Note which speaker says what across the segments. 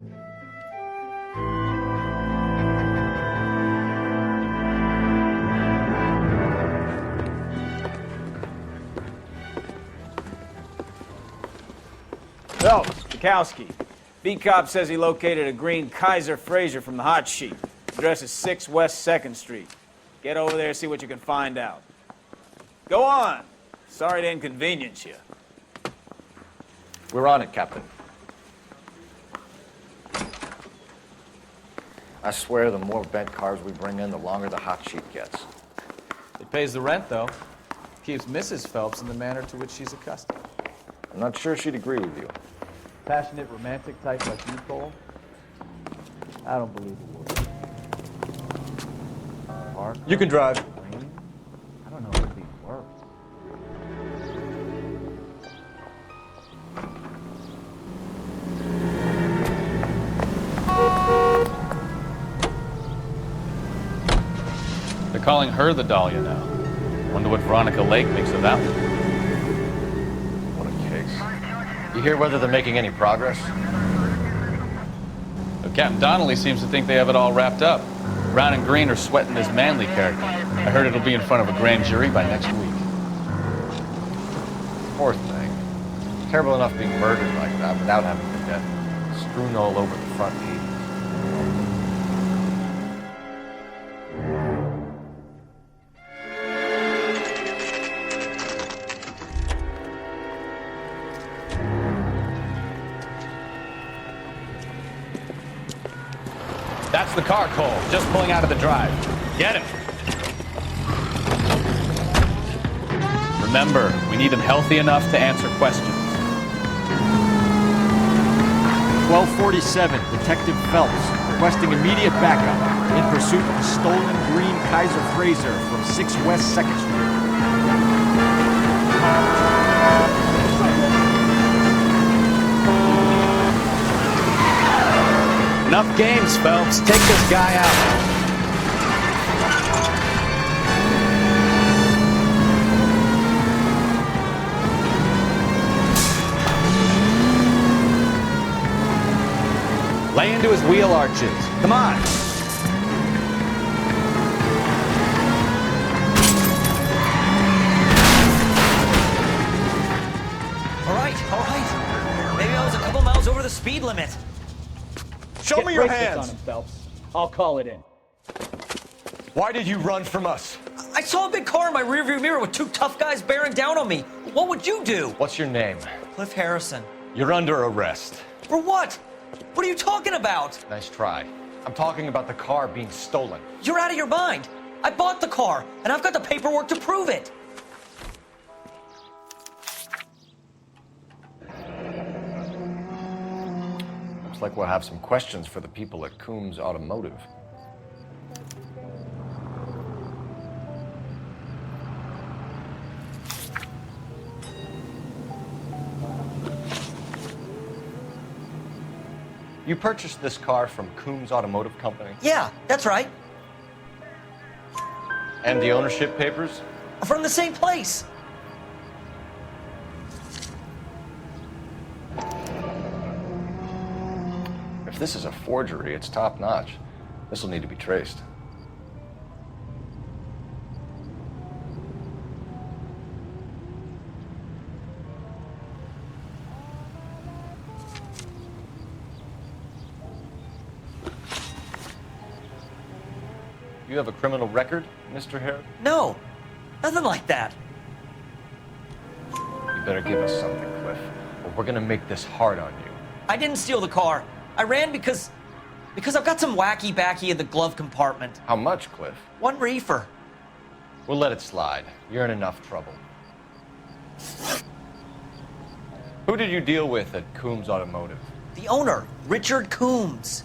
Speaker 1: Phelps, Bukowski. B-Cop says he located a green Kaiser Fraser from the hot sheet. Address is 6 West 2nd Street. Get over there and see what you can find out. Go on. Sorry to inconvenience you.
Speaker 2: We're on it, Captain. I swear the more bent cars we bring in, the longer the hot sheet gets.
Speaker 3: It pays the rent, though. Keeps Mrs. Phelps in the manner to which she's accustomed.
Speaker 2: I'm not sure she'd agree with you.
Speaker 3: Passionate, romantic type like you, Cole? I don't believe it would. Park?
Speaker 2: You can drive.
Speaker 3: I don't know if it worked. They're calling her the Dahlia now. Wonder what Veronica Lake makes of that one.
Speaker 2: What a case. You hear whether they're making any progress?
Speaker 3: But Captain Donnelly seems to think they have it all wrapped up. Brown and Green are sweating his Manley character. I heard it'll be in front of a grand jury by next week.
Speaker 2: Poor thing. Terrible enough being murdered like that without having the death strewn all over the front page.
Speaker 3: That's the car, Cole. Just pulling out of the drive. Get him. Remember, we need him healthy enough to answer questions.
Speaker 4: 1247, Detective Phelps, requesting immediate backup in pursuit of a stolen green Kaiser Fraser from 6 West 2nd Street.
Speaker 3: Enough games, Phelps. Take this guy out. Lay into his wheel arches. Come on.
Speaker 5: All right. Maybe I was a couple miles over the speed limit.
Speaker 2: Show me your hands!
Speaker 1: On him, Phelps. I'll call it in.
Speaker 2: Why did you run from us?
Speaker 5: I saw a big car in my rearview mirror with two tough guys bearing down on me. What would you do?
Speaker 2: What's your name?
Speaker 5: Cliff Harrison.
Speaker 2: You're under arrest.
Speaker 5: For what? What are you talking about?
Speaker 2: Nice try. I'm talking about the car being stolen.
Speaker 5: You're out of your mind. I bought the car, and I've got the paperwork to prove it.
Speaker 2: Looks like we'll have some questions for the people at Coombs Automotive. You purchased this car from Coombs Automotive Company?
Speaker 5: Yeah, that's right.
Speaker 2: And the ownership papers?
Speaker 5: From the same place.
Speaker 2: If this is a forgery, it's top-notch. This will need to be traced. You have a criminal record, Mr. Harris?
Speaker 5: No, nothing like that.
Speaker 2: You better give us something, Cliff, or we're gonna make this hard on you.
Speaker 5: I didn't steal the car. I ran because I've got some wacky backy in the glove compartment.
Speaker 2: How much, Cliff?
Speaker 5: 1 reefer.
Speaker 2: We'll let it slide. You're in enough trouble. Who did you deal with at Coombs Automotive?
Speaker 5: The owner, Richard Coombs.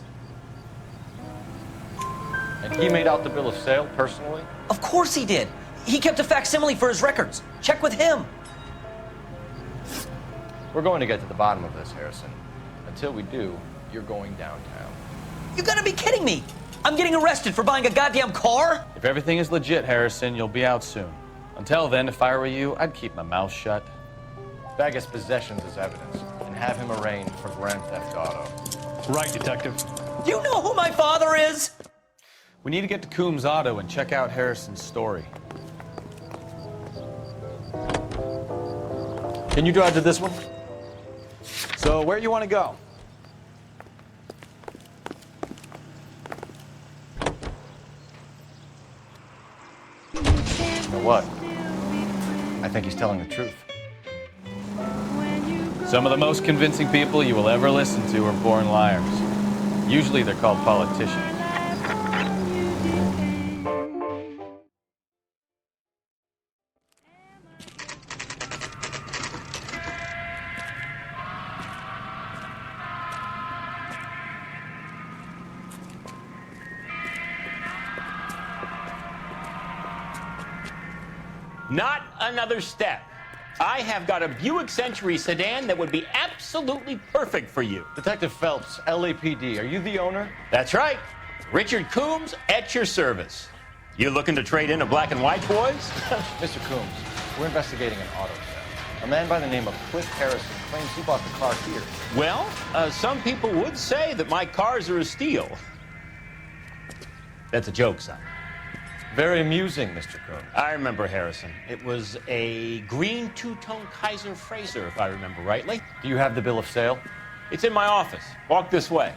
Speaker 2: And he made out the bill of sale personally?
Speaker 5: Of course he did. He kept a facsimile for his records. Check with him.
Speaker 2: We're going to get to the bottom of this, Harrison. Until we do, you're going downtown.
Speaker 5: You gotta be kidding me. I'm getting arrested for buying a goddamn car?
Speaker 3: If everything is legit, Harrison, you'll be out soon. Until then, if I were you, I'd keep my mouth shut.
Speaker 2: Bag his possessions as evidence and have him arraigned for grand theft auto.
Speaker 6: Right, Detective.
Speaker 5: Do you know who my father is?
Speaker 3: We need to get to Coombs Auto and check out Harrison's story.
Speaker 4: Can you drive to this one? So, where you want to go?
Speaker 2: You know what? I think he's telling the truth.
Speaker 3: Some of the most convincing people you will ever listen to are born liars. Usually they're called politicians.
Speaker 7: Not another step. I have got a Buick Century sedan that would be absolutely perfect for you.
Speaker 2: Detective Phelps, LAPD, are you the owner?
Speaker 7: That's right. Richard Coombs at your service. You looking to trade in a black and white, boys?
Speaker 2: Mr. Coombs, we're investigating an auto theft. A man by the name of Cliff Harrison claims he bought the car here.
Speaker 7: Well, some people would say that my cars are a steal. That's a joke, son.
Speaker 2: Very amusing, Mr. Coombs.
Speaker 7: I remember Harrison. It was a green two-tone Kaiser Frazer, if I remember rightly.
Speaker 2: Do you have the bill of sale?
Speaker 7: It's in my office. Walk this way.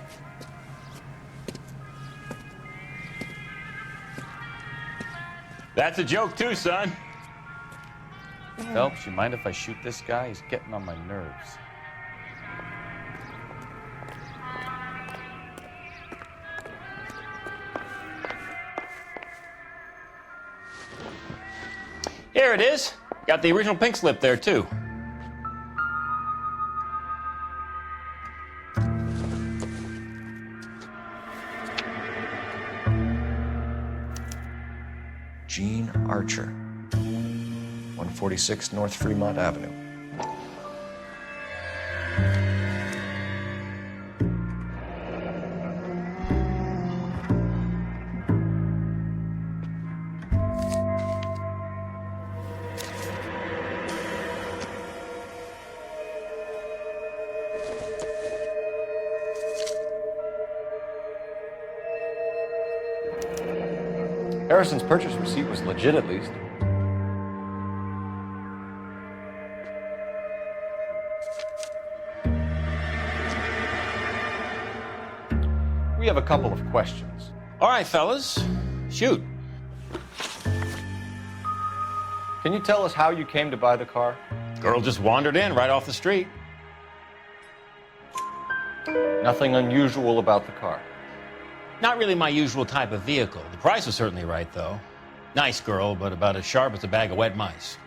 Speaker 7: That's a joke too, son.
Speaker 3: Phelps, you mind if I shoot this guy? He's getting on my nerves.
Speaker 7: Here it is. Got the original pink slip there, too.
Speaker 2: Gene Archer, 146 North Fremont Avenue. Harrison's purchase receipt was legit, at least. We have a couple of questions.
Speaker 7: All right, fellas. Shoot.
Speaker 2: Can you tell us how you came to buy the car?
Speaker 7: Girl just wandered in right off the street.
Speaker 2: Nothing unusual about the car.
Speaker 7: Not really my usual type of vehicle. The price was certainly right, though. Nice girl, but about as sharp as a bag of wet mice.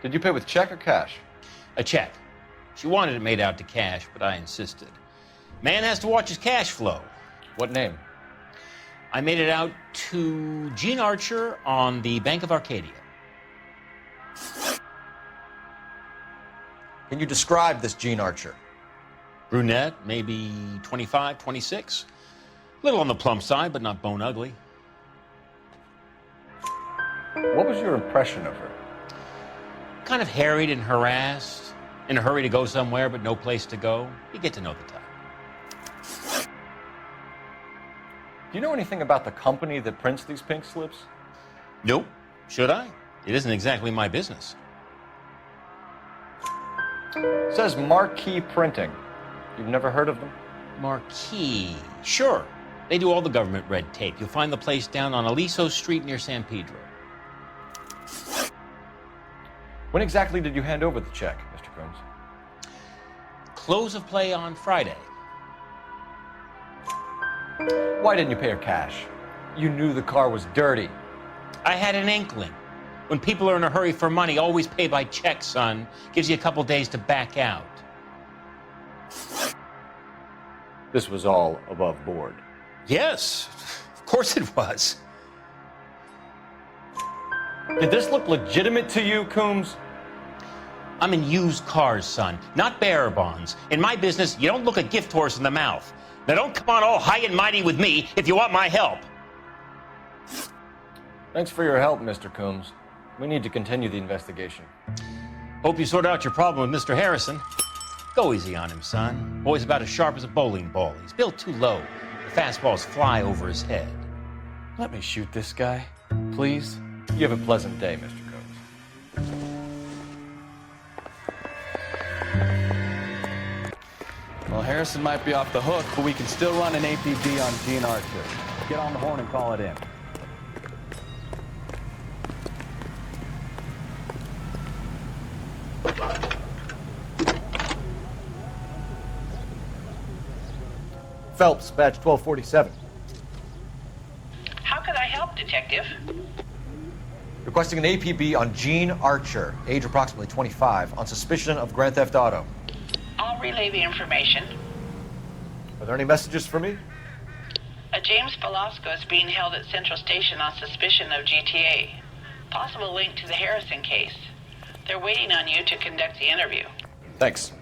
Speaker 2: Did you pay with check or cash?
Speaker 7: A check. She wanted it made out to cash, but I insisted. Man has to watch his cash flow.
Speaker 2: What name?
Speaker 7: I made it out to Gene Archer on the Bank of Arcadia.
Speaker 2: Can you describe this Gene Archer?
Speaker 7: Brunette, maybe 25, 26. Little on the plump side, but not bone ugly.
Speaker 2: What was your impression of her?
Speaker 7: Kind of harried and harassed. In a hurry to go somewhere, but no place to go. You get to know the type.
Speaker 2: Do you know anything about the company that prints these pink slips?
Speaker 7: Nope. Should I? It isn't exactly my business.
Speaker 2: It says Marquee Printing. You've never heard of them?
Speaker 7: Marquee. Sure. They do all the government red tape. You'll find the place down on Aliso Street near San Pedro.
Speaker 2: When exactly did you hand over the check, Mr. Coombs?
Speaker 7: Close of play on Friday.
Speaker 2: Why didn't you pay her cash? You knew the car was dirty.
Speaker 7: I had an inkling. When people are in a hurry for money, always pay by check, son. Gives you a couple days to back out.
Speaker 2: This was all above board.
Speaker 7: Yes, of course it was.
Speaker 2: Did this look legitimate to you, Coombs?
Speaker 7: I'm in used cars, son, not bearer bonds. In my business, you don't look a gift horse in the mouth. Now don't come on all high and mighty with me if you want my help.
Speaker 2: Thanks for your help, Mr. Coombs. We need to continue the investigation.
Speaker 7: Hope you sort out your problem with Mr. Harrison. Go easy on him, son. Boy's about as sharp as a bowling ball. He's built too low. The fastballs fly over his head.
Speaker 3: Let me shoot this guy, please.
Speaker 2: You have a pleasant day, Mr. Coates.
Speaker 3: Well, Harrison might be off the hook, but we can still run an APB on Gene Archer. Get on the horn and call it in.
Speaker 2: Phelps, badge 1247.
Speaker 6: How can I help, Detective?
Speaker 2: Requesting an APB on Gene Archer, age approximately 25, on suspicion of Grand Theft Auto.
Speaker 6: I'll relay the information.
Speaker 2: Are there any messages for me?
Speaker 6: A James Velasco is being held at Central Station on suspicion of GTA. Possible link to the Harrison case. They're waiting on you to conduct the interview.
Speaker 2: Thanks.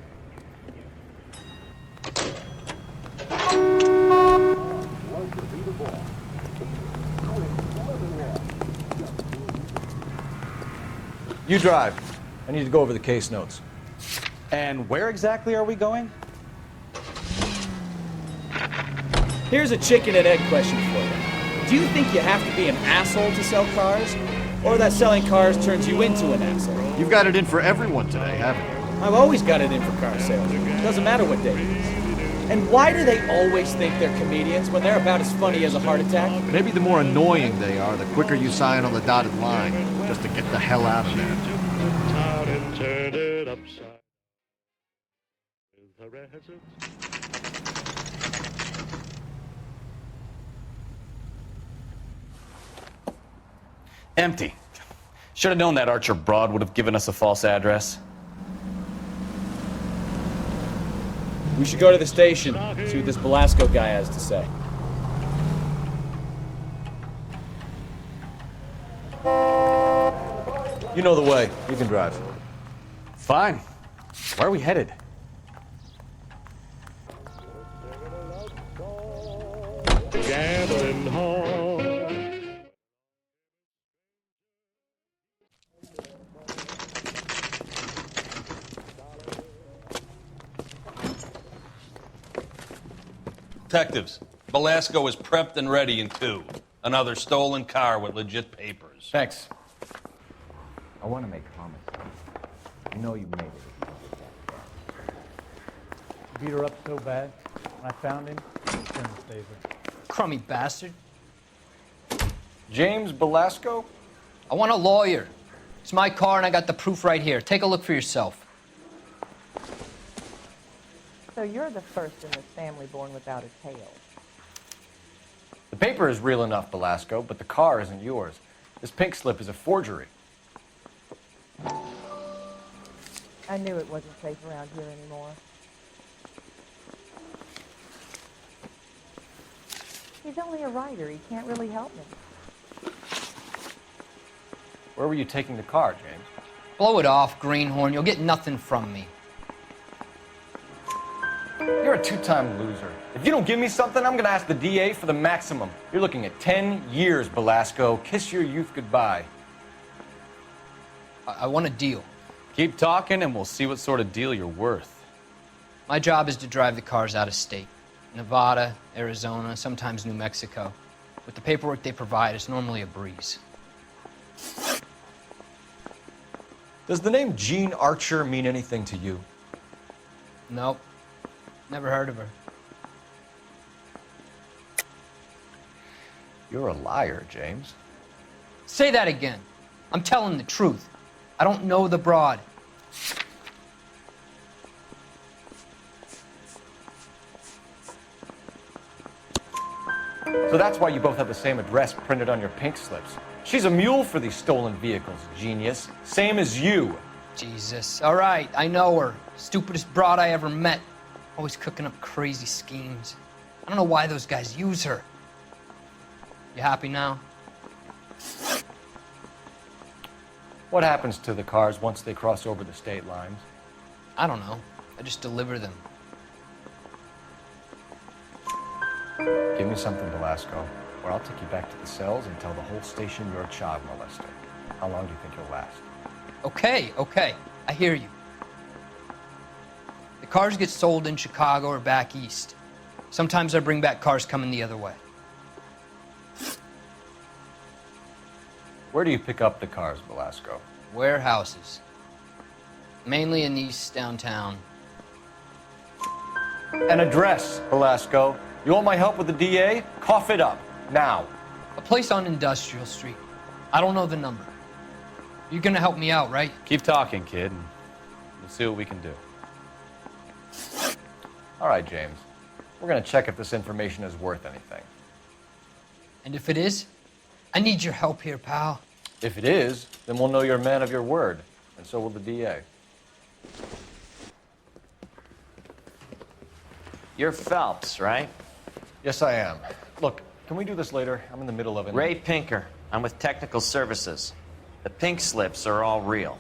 Speaker 2: You drive. I need to go over the case notes.
Speaker 3: And where exactly are we going?
Speaker 1: Here's a chicken and egg question for you. Do you think you have to be an asshole to sell cars? Or that selling cars turns you into an asshole?
Speaker 4: You've got it in for everyone today, haven't you?
Speaker 1: I've always got it in for car sales. Doesn't matter what day it is. And why do they always think they're comedians when they're about as funny as a heart attack?
Speaker 4: Maybe the more annoying they are, the quicker you sign on the dotted line, just to get the hell out of there.
Speaker 3: Empty. Should have known that Archer broad would have given us a false address.
Speaker 1: We should go to the station, see what this Velasco guy has to say.
Speaker 2: You know the way. You can drive.
Speaker 3: Fine. Where are we headed?
Speaker 8: Gambling hall.
Speaker 9: Detectives, Velasco is prepped and ready in 2. Another stolen car with legit papers.
Speaker 2: Thanks. I want to make comments. You know you made it.
Speaker 10: Beat her up so bad. When I found him, he turned his favor.
Speaker 5: Crummy bastard.
Speaker 2: James Velasco?
Speaker 5: I want a lawyer. It's my car and I got the proof right here. Take a look for yourself.
Speaker 11: So you're the first in this family born without a tail.
Speaker 2: The paper is real enough, Velasco, but the car isn't yours. This pink slip is a forgery.
Speaker 11: I knew it wasn't safe around here anymore. He's only a writer. He can't really help me.
Speaker 2: Where were you taking the car, James?
Speaker 5: Blow it off, greenhorn. You'll get nothing from me.
Speaker 2: You're a two-time loser. If you don't give me something, I'm going to ask the DA for the maximum. You're looking at 10 years, Velasco. Kiss your youth goodbye.
Speaker 5: I want a deal.
Speaker 3: Keep talking and we'll see what sort of deal you're worth.
Speaker 5: My job is to drive the cars out of state. Nevada, Arizona, sometimes New Mexico. With the paperwork they provide, it's normally a breeze.
Speaker 2: Does the name Gene Archer mean anything to you?
Speaker 5: Nope. Never heard of her.
Speaker 2: You're a liar, James.
Speaker 5: Say that again. I'm telling the truth. I don't know the broad.
Speaker 2: So that's why you both have the same address printed on your pink slips. She's a mule for these stolen vehicles, genius. Same as you.
Speaker 5: Jesus. All right, I know her. Stupidest broad I ever met. Always cooking up crazy schemes. I don't know why those guys use her. You happy now?
Speaker 2: What happens to the cars once they cross over the state lines?
Speaker 5: I don't know. I just deliver them.
Speaker 2: Give me something, Velasco, or I'll take you back to the cells and tell the whole station you're a child molester. How long do you think you'll last?
Speaker 5: Okay. I hear you. The Cars get sold in Chicago or back east. Sometimes I bring back cars coming the other way.
Speaker 2: Where do you pick up the cars, Velasco?
Speaker 5: Warehouses. Mainly in East downtown.
Speaker 2: An address, Velasco. You want my help with the DA? Cough it up, now.
Speaker 5: A place on Industrial Street. I don't know the number. You're gonna help me out, right?
Speaker 3: Keep talking, kid, and we'll see what we can do.
Speaker 2: All right, James. We're gonna check if this information is worth anything.
Speaker 5: And if it is, I need your help here, pal.
Speaker 2: If it is, then we'll know you're a man of your word, and so will the DA.
Speaker 8: You're Phelps, right?
Speaker 2: Yes, I am. Look, can we do this later? I'm in the middle of it.
Speaker 8: Ray Pinker. I'm with Technical Services. The pink slips are all real.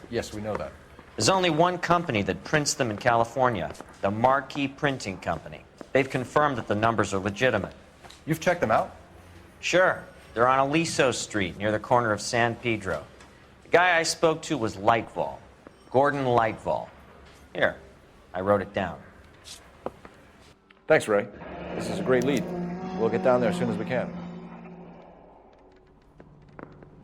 Speaker 2: Yes, we know that.
Speaker 8: There's only one company that prints them in California, the Marquee Printing Company. They've confirmed that the numbers are legitimate.
Speaker 2: You've checked them out?
Speaker 8: Sure. They're on Aliso Street, near the corner of San Pedro. The guy I spoke to was Lightval. Gordon Lightval. Here, I wrote it down.
Speaker 2: Thanks, Ray. This is a great lead. We'll get down there as soon as we can.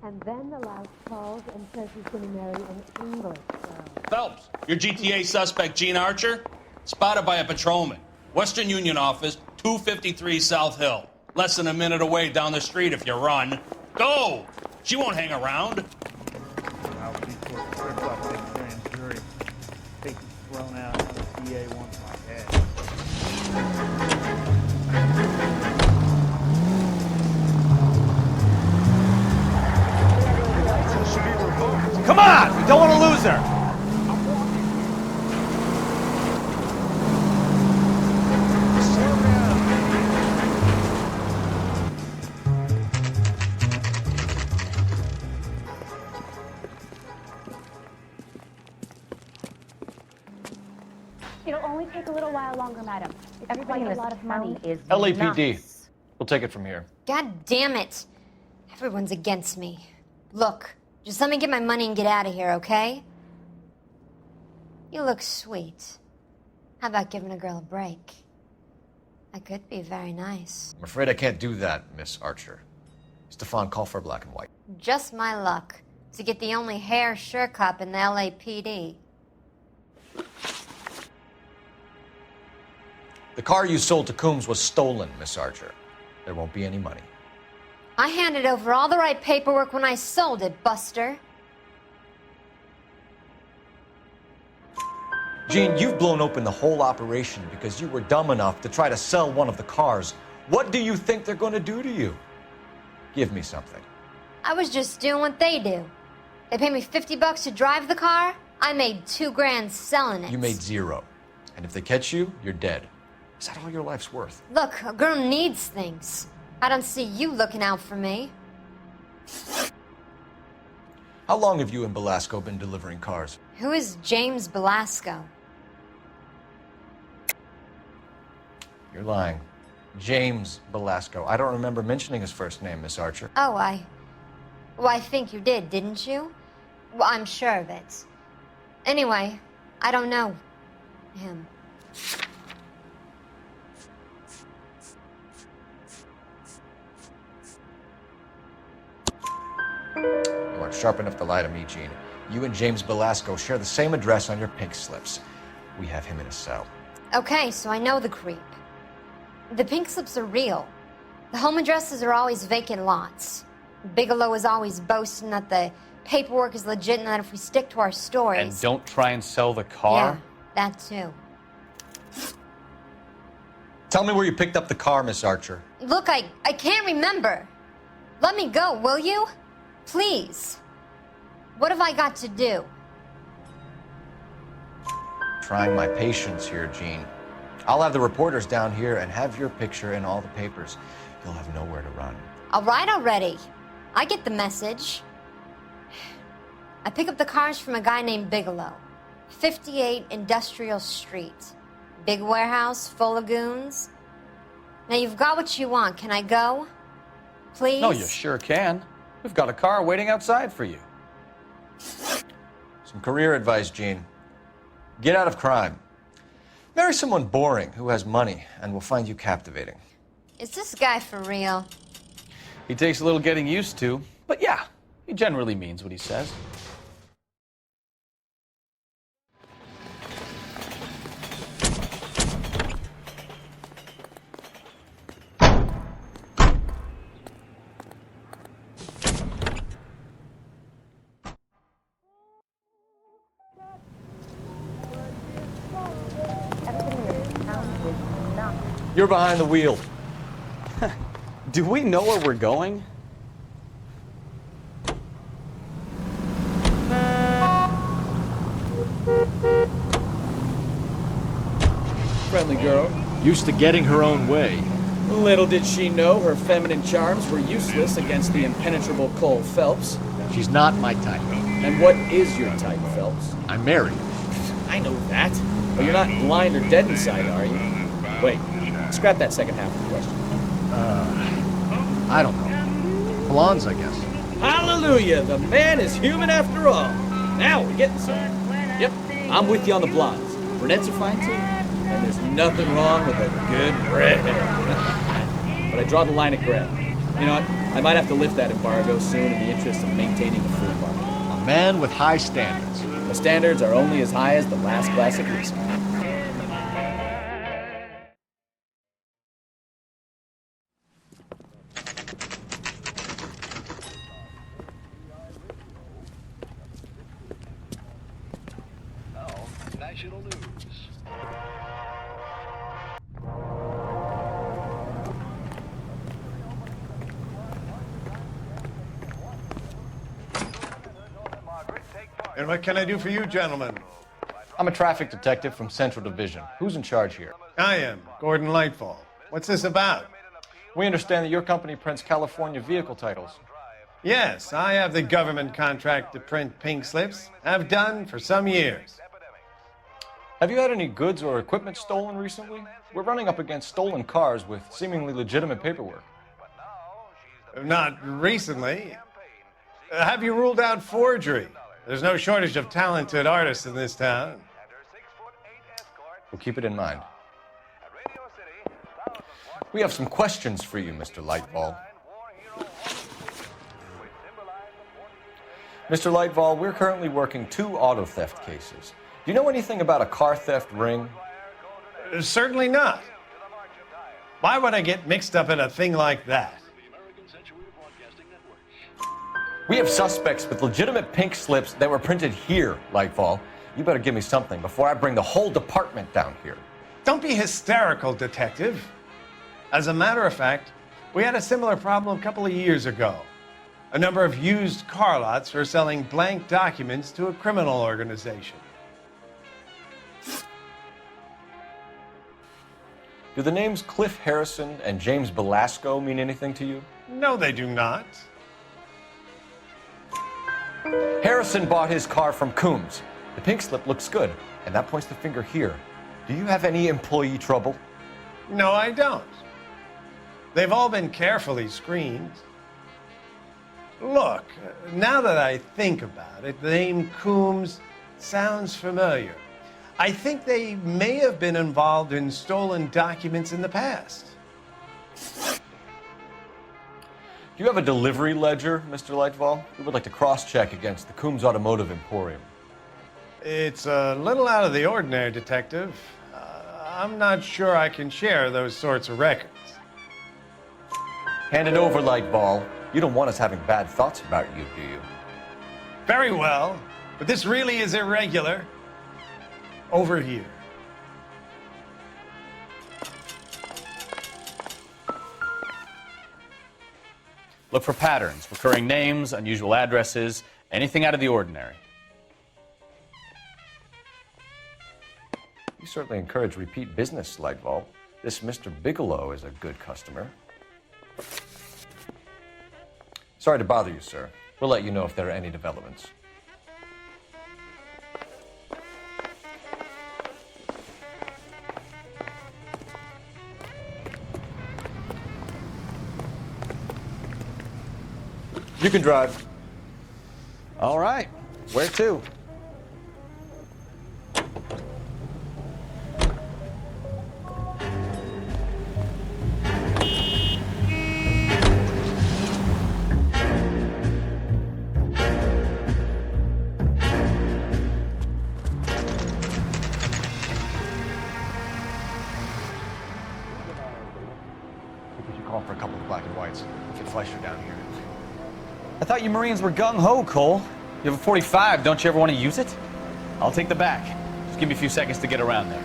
Speaker 12: And then the louse calls and says he's going to marry an English girl.
Speaker 9: Phelps, your GTA suspect, Gene Archer, spotted by a patrolman. Western Union office, 253 South Hill. Less than a minute away down the street if you run. Go! She won't hang around.
Speaker 10: I'll be for a trip up to the grand jury. Take thrown out and the DA wants my head.
Speaker 1: Come on! We don't want to lose her!
Speaker 12: It'll only take a little while longer, madam. Everybody in a lot of money is
Speaker 2: LAPD. Nuts. We'll take it from here.
Speaker 13: God damn it. Everyone's against me. Look, just let me get my money and get out of here, okay? You look sweet. How about giving a girl a break? I could be very nice.
Speaker 2: I'm afraid I can't do that, Miss Archer. Stefan, call for black and white.
Speaker 13: Just my luck to get the only hair sure cop in the LAPD.
Speaker 2: The car you sold to Coombs was stolen, Miss Archer. There won't be any money.
Speaker 13: I handed over all the right paperwork when I sold it, Buster.
Speaker 2: Gene, you've blown open the whole operation because you were dumb enough to try to sell one of the cars. What do you think they're going to do to you? Give me something.
Speaker 13: I was just doing what they do. They paid me $50 to drive the car. I made $2 grand selling it.
Speaker 2: You made $0. And if they catch you, you're dead. Is that all your life's worth?
Speaker 13: Look, a girl needs things. I don't see you looking out for me.
Speaker 2: How long have you and Belasco been delivering cars?
Speaker 13: Who is James Belasco?
Speaker 2: You're lying. James Belasco. I don't remember mentioning his first name, Miss Archer.
Speaker 13: Oh, well, I think you did, didn't you? Well, I'm sure of it. Anyway, I don't know him.
Speaker 2: You aren't sharp enough to lie to me, Gene. You and James Belasco share the same address on your pink slips. We have him in a cell.
Speaker 13: Okay, so I know the creep. The pink slips are real. The home addresses are always vacant lots. Bigelow is always boasting that the paperwork is legit and that if we stick to our stories...
Speaker 3: And don't try and sell the car?
Speaker 13: Yeah, that too.
Speaker 2: Tell me where you picked up the car, Miss Archer.
Speaker 13: Look, I can't remember. Let me go, will you? Please. What have I got to do?
Speaker 2: Trying my patience here, Gene. I'll have the reporters down here and have your picture in all the papers. You'll have nowhere to run.
Speaker 13: All right already. I get the message. I pick up the cars from a guy named Bigelow. 58 Industrial Street. Big warehouse, full of goons. Now you've got what you want. Can I go? Please?
Speaker 3: No, you sure can. We've got a car waiting outside for you.
Speaker 2: Some career advice, Gene. Get out of crime. Marry someone boring who has money and will find you captivating.
Speaker 13: Is this guy for real?
Speaker 3: He takes a little getting used to, but yeah, he generally means what he says.
Speaker 2: You're behind the wheel.
Speaker 14: Do we know where we're going?
Speaker 10: Friendly girl.
Speaker 4: Used to getting her own way.
Speaker 10: Little did she know her feminine charms were useless against the impenetrable Cole Phelps.
Speaker 4: She's not my type.
Speaker 10: And what is your type, Phelps?
Speaker 4: I'm married.
Speaker 10: I know that. But you're not blind or dead inside, are you? Wait, scrap that second half of the question.
Speaker 4: I don't know. Blondes, I guess.
Speaker 10: Hallelujah! The man is human after all. Now we're getting somewhere. Yep, I'm with you on the blondes. Brunettes are fine too. And there's nothing wrong with a good redhead. But I draw the line at gray. You know what? I might have to lift that embargo soon in the interest of maintaining a free market.
Speaker 4: A man with high standards.
Speaker 10: The standards are only as high as the last glass of whiskey.
Speaker 15: National news.
Speaker 16: And what can I do for you, gentlemen?
Speaker 2: I'm a traffic detective from Central Division. Who's in charge here?
Speaker 16: I am, Gordon Lightfall. What's this about?
Speaker 2: We understand that your company prints California vehicle titles.
Speaker 16: Yes, I have the government contract to print pink slips. Have done for some years.
Speaker 2: Have you had any goods or equipment stolen recently? We're running up against stolen cars with seemingly legitimate paperwork.
Speaker 16: Not recently. Have you ruled out forgery? There's no shortage of talented artists in this town.
Speaker 2: We'll keep it in mind. We have some questions for you, Mr. Lightfall. Mr. Lightfall, we're currently working 2 auto theft cases. Do you know anything about a car theft ring?
Speaker 16: Certainly not. Why would I get mixed up in a thing like that?
Speaker 2: We have suspects with legitimate pink slips that were printed here, Lightfall. You better give me something before I bring the whole department down here.
Speaker 16: Don't be hysterical, detective. As a matter of fact, we had a similar problem a couple of years ago. A number of used car lots were selling blank documents to a criminal organization.
Speaker 2: Do the names Cliff Harrison and James Belasco mean anything to you?
Speaker 16: No, they do not.
Speaker 2: Harrison bought his car from Coombs. The pink slip looks good, and that points the finger here. Do you have any employee trouble?
Speaker 16: No, I don't. They've all been carefully screened. Look, now that I think about it, the name Coombs sounds familiar. I think they may have been involved in stolen documents in the past.
Speaker 2: Do you have a delivery ledger, Mr. Lightfall? We would like to cross-check against the Coombs Automotive Emporium.
Speaker 16: It's a little out of the ordinary, Detective. I'm not sure I can share those sorts of records.
Speaker 2: Hand it over, Lightball. You don't want us having bad thoughts about you, do you?
Speaker 16: Very well, but this really is irregular. Over here.
Speaker 3: Look for patterns, recurring names, unusual addresses, anything out of the ordinary.
Speaker 2: You certainly encourage repeat business, Lightball. This Mr. Bigelow is a good customer. Sorry to bother you, sir. We'll let you know if there are any developments. You can drive.
Speaker 14: All right. Where to?
Speaker 2: Fleischer down here.
Speaker 14: I thought you Marines were gung-ho, Cole. You have a 45, don't you ever want to use it?
Speaker 3: I'll take the back. Just give me a few seconds to get around there.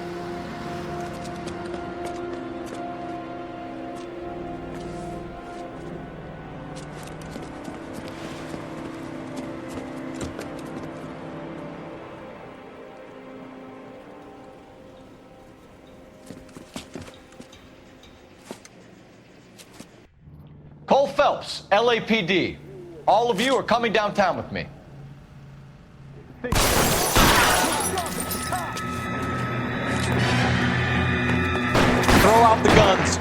Speaker 2: Cole Phelps, LAPD. All of you are coming downtown with me.
Speaker 14: Throw out the guns.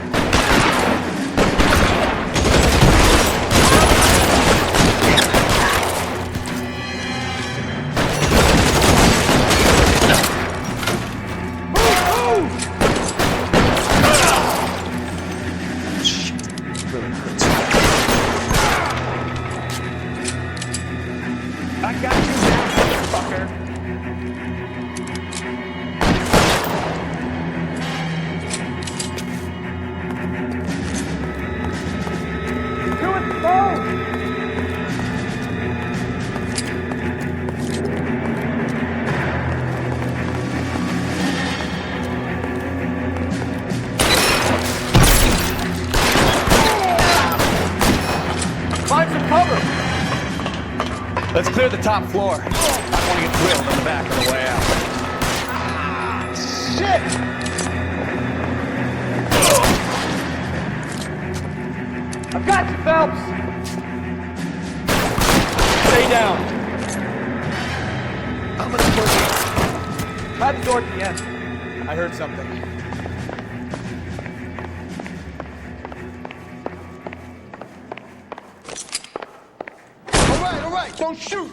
Speaker 3: I got you now, fucker.
Speaker 2: Find some cover!
Speaker 14: Let's clear the top floor. I don't want to get drilled on the back on the way out.
Speaker 2: Shit! I've got you, Phelps!
Speaker 14: Stay down.
Speaker 1: I'm gonna push it. Try the door at the end. I heard something.
Speaker 2: All right, don't shoot!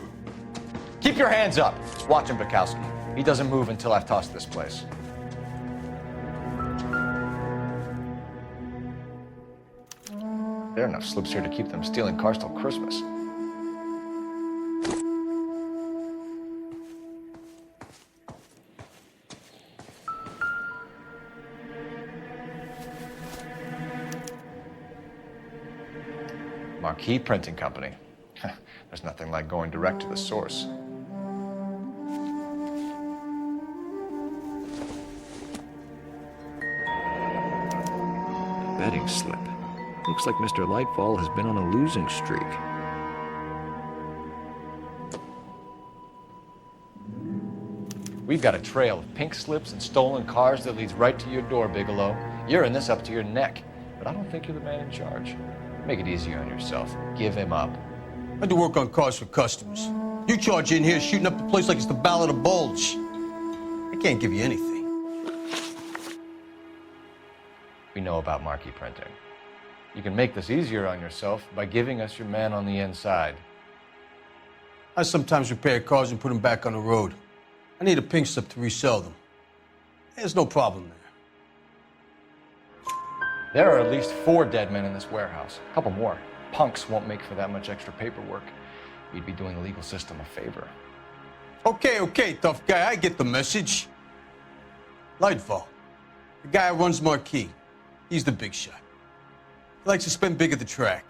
Speaker 2: Keep your hands up. Watch him, Bukowski. He doesn't move until I've tossed this place. There are enough slips here to keep them stealing cars till Christmas. Marquee Printing Company. There's nothing like going direct to the source.
Speaker 4: Betting slip. Looks like Mr. Lightfall has been on a losing streak.
Speaker 2: We've got a trail of pink slips and stolen cars that leads right to your door, Bigelow. You're in this up to your neck, but I don't think you're the man in charge. Make it easier on yourself. Give him up.
Speaker 15: I do work on cars for customers. You charge in here shooting up the place like it's the Ballad of Bulge. I can't give you anything.
Speaker 2: We know about marquee printing. You can make this easier on yourself by giving us your man on the inside.
Speaker 15: I sometimes repair cars and put them back on the road. I need a pink slip to resell them. There's no problem there.
Speaker 2: There are at least 4 dead men in this warehouse. A couple more. Punks won't make for that much extra paperwork. You'd be doing the legal system a favor.
Speaker 15: Okay, tough guy, I get the message. Lightfall, the guy who runs Marquee. He's the big shot. He likes to spend big at the track.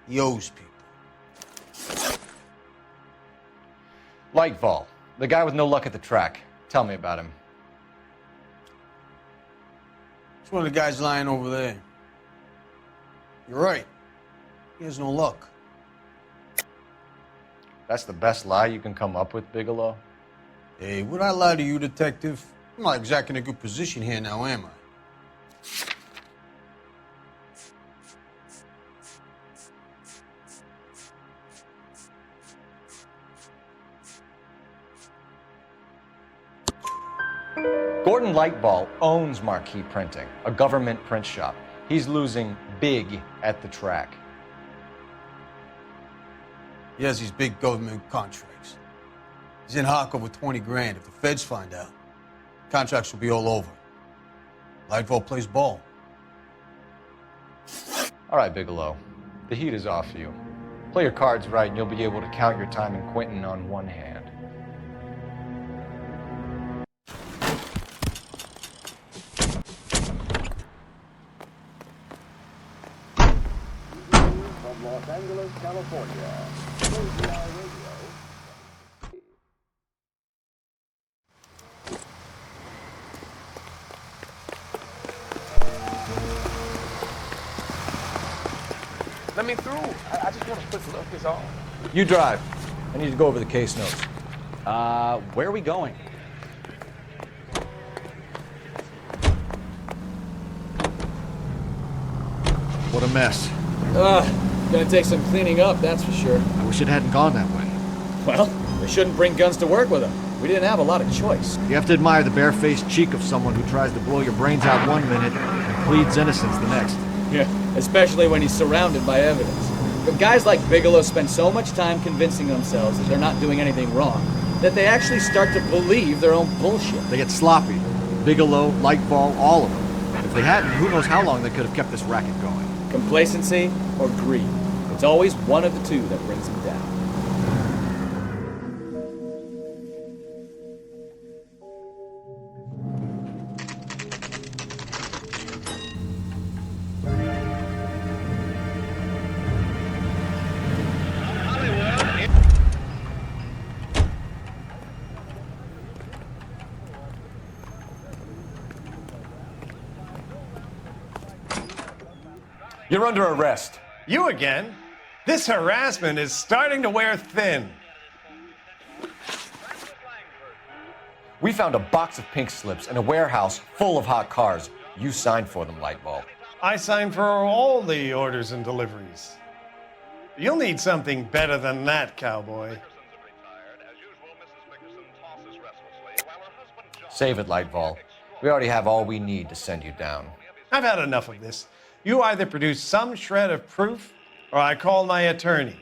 Speaker 15: He owes people.
Speaker 2: Lightfall, the guy with no luck at the track. Tell me about him.
Speaker 15: It's one of the guys lying over there. You're right. He has no luck.
Speaker 2: That's the best lie you can come up with, Bigelow?
Speaker 15: Hey, would I lie to you, detective? I'm not exactly in a good position here now, am I?
Speaker 2: Gordon Lightball owns Marquee Printing, a government print shop. He's losing big at the track.
Speaker 15: He has these big government contracts. He's in hock over 20 grand. If the feds find out, contracts will be all over. Lightfall plays ball.
Speaker 2: All right, Bigelow. The heat is off you. Play your cards right and you'll be able to count your time in Quentin on one hand.
Speaker 17: California. KZR Radio.
Speaker 14: Let me through. I just want a quick look, is all.
Speaker 4: You drive. I need to go over the case notes.
Speaker 14: Where are we going?
Speaker 4: What a mess.
Speaker 10: Gonna take some cleaning up, that's for sure.
Speaker 4: I wish it hadn't gone that way.
Speaker 10: Well, they shouldn't bring guns to work with them. We didn't have a lot of choice.
Speaker 4: You have to admire the barefaced cheek of someone who tries to blow your brains out one minute and pleads innocence the next.
Speaker 10: Yeah, especially when he's surrounded by evidence. But guys like Bigelow spend so much time convincing themselves that they're not doing anything wrong, that they actually start to believe their own bullshit.
Speaker 4: They get sloppy. Bigelow, Lightball, all of them. If they hadn't, who knows how long they could have kept this racket going.
Speaker 10: Complacency or greed. It's always one of the two that brings them down.
Speaker 2: You're under arrest.
Speaker 16: You again? This harassment is starting to wear thin.
Speaker 2: We found a box of pink slips in a warehouse full of hot cars. You signed for them, Lightball.
Speaker 16: I signed for all the orders and deliveries. You'll need something better than that, cowboy.
Speaker 2: Save it, Lightball. We already have all we need to send you down.
Speaker 16: I've had enough of this. You either produce some shred of proof, or I call my attorney.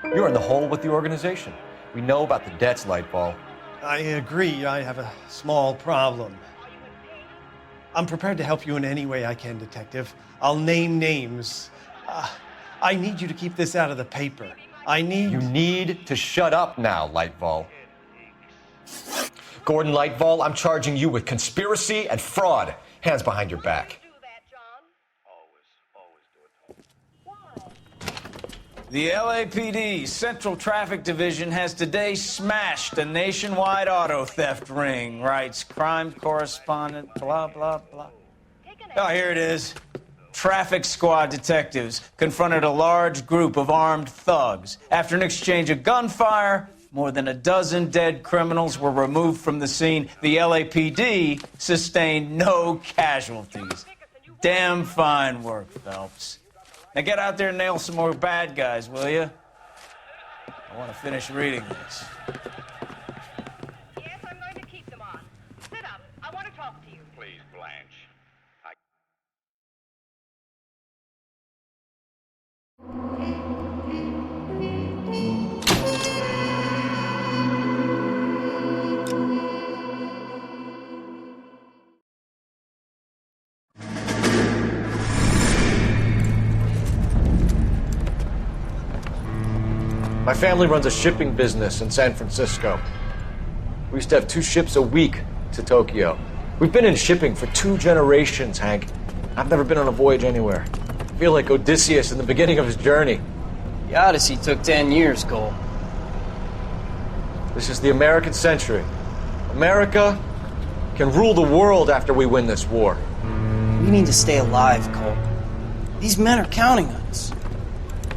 Speaker 2: You're in the hole with the organization. We know about the debts, Lightball.
Speaker 16: I agree. I have a small problem. I'm prepared to help you in any way I can, Detective. I'll name names. I need you to keep this out of the paper. You
Speaker 2: need to shut up now, Lightball. Gordon Lightball, I'm charging you with conspiracy and fraud. Hands behind your back.
Speaker 1: The LAPD Central Traffic Division has today smashed a nationwide auto theft ring, writes crime correspondent, blah, blah, blah. Oh, here it is. Traffic squad detectives confronted a large group of armed thugs. After an exchange of gunfire, more than a dozen dead criminals were removed from the scene. The LAPD sustained no casualties. Damn fine work, Phelps. Now get out there and nail some more bad guys, will you? I want to finish reading this.
Speaker 18: Yes, I'm going to keep them on. Sit up. I want to talk to you.
Speaker 17: Please, Blanche.
Speaker 2: My family runs a shipping business in San Francisco. We used to have 2 ships a week to Tokyo. We've been in shipping for 2 generations, Hank. I've never been on a voyage anywhere. I feel like Odysseus in the beginning of his journey.
Speaker 5: The Odyssey took 10 years, Cole.
Speaker 2: This is the American century. America can rule the world after we win this war.
Speaker 19: We need to stay alive, Cole. These men are counting on us.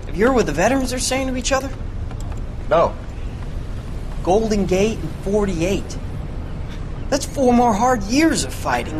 Speaker 19: Have you heard what the veterans are saying to each other?
Speaker 2: No.
Speaker 19: Golden Gate and 48. That's 4 more hard years of fighting.